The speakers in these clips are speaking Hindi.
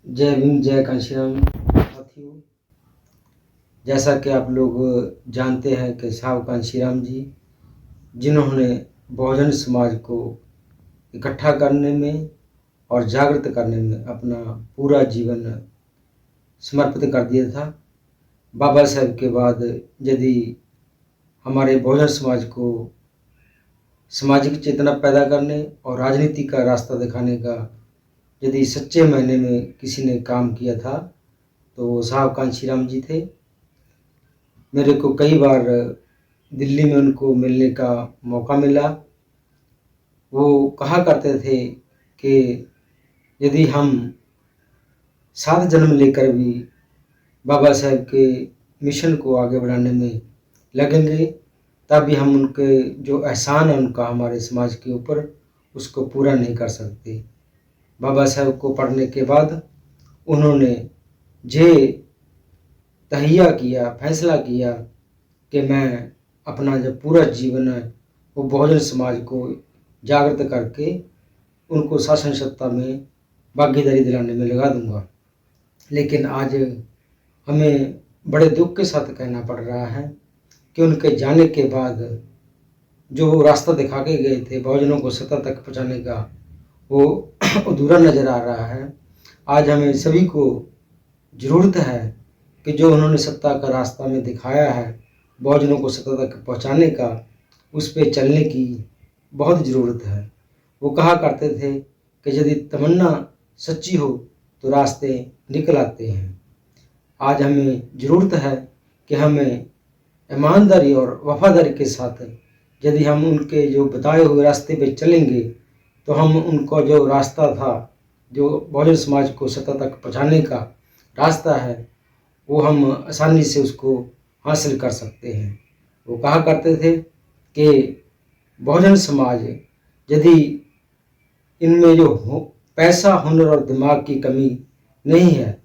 जय भीम, जय कांशीराम साथियों। जैसा कि आप लोग जानते हैं कि साहब कांशीराम जी, जिन्होंने बहुजन समाज को इकट्ठा करने में और जागृत करने में अपना पूरा जीवन समर्पित कर दिया था। बाबा साहब के बाद यदि हमारे बहुजन समाज को सामाजिक चेतना पैदा करने और राजनीति का रास्ता दिखाने का यदि सच्चे मायने में किसी ने काम किया था तो वो साहब कांशीराम जी थे। मेरे को कई बार दिल्ली में उनको मिलने का मौका मिला। वो कहा करते थे कि यदि हम 7 जन्म लेकर भी बाबा साहब के मिशन को आगे बढ़ाने में लगेंगे तब भी हम उनके जो एहसान है उनका हमारे समाज के ऊपर, उसको पूरा नहीं कर सकते। बाबा साहब को पढ़ने के बाद उन्होंने जे तहिया किया, फैसला किया कि मैं अपना जो पूरा जीवन है वो बहुजन समाज को जागृत करके उनको शासन सत्ता में भागीदारी दिलाने में लगा दूंगा। लेकिन आज हमें बड़े दुख के साथ कहना पड़ रहा है कि उनके जाने के बाद जो रास्ता दिखा के गए थे बहुजनों को सत्ता तक पहुंचाने का, वो अधूरा नज़र आ रहा है। आज हमें सभी को ज़रूरत है कि जो उन्होंने सत्ता का रास्ता में दिखाया है बहुजनों को सत्ता तक पहुंचाने का, उस पे चलने की बहुत ज़रूरत है। वो कहा करते थे कि यदि तमन्ना सच्ची हो तो रास्ते निकल आते हैं। आज हमें ज़रूरत है कि हमें ईमानदारी और वफादारी के साथ यदि हम उनके जो बताए हुए रास्ते पे चलेंगे तो हम उनको जो रास्ता था, जो बहुजन समाज को सत्ता तक पहुंचाने का रास्ता है, वो हम आसानी से उसको हासिल कर सकते हैं। वो कहा करते थे कि बहुजन समाज यदि इनमें जो पैसा, हुनर और दिमाग की कमी नहीं है,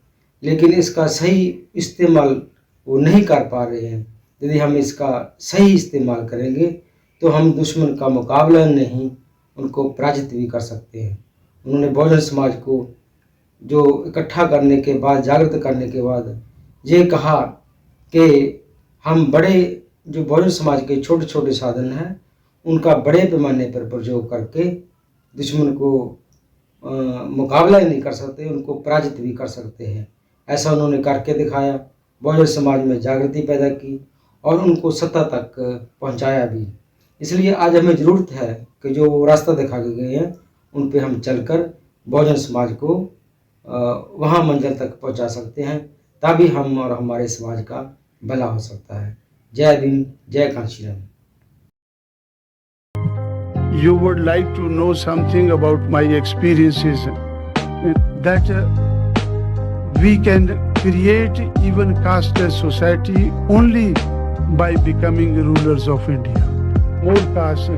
लेकिन इसका सही इस्तेमाल वो नहीं कर पा रहे हैं। यदि हम इसका सही इस्तेमाल करेंगे तो हम दुश्मन का मुकाबला नहीं, उनको पराजित भी कर सकते हैं। उन्होंने बहुजन समाज को जो इकट्ठा करने के बाद, जागृत करने के बाद ये कहा कि हम बड़े जो बहुजन समाज के छोटे छोटे साधन हैं उनका बड़े पैमाने पर प्रयोग करके दुश्मन को मुकाबला ही नहीं कर सकते, उनको पराजित भी कर सकते हैं। ऐसा उन्होंने करके दिखाया, बहुजन समाज में जागृति पैदा की और उनको सत्ता तक पहुंचाया भी। इसलिए आज हमें ज़रूरत है कि जो रास्ता दिखा के गए हैं उन पे हम चलकर बहुजन समाज को वहाँ मंजिल तक पहुंचा सकते हैं, तभी हम और हमारे समाज का भला हो सकता है। जय भीम, जय Kanshiram. You would like to know something about my experiences, that we can create even casteless society only by becoming rulers of India. More castes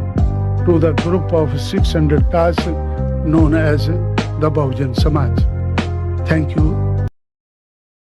to the group of 600 castes known as the Bahujan Samaj. Thank you.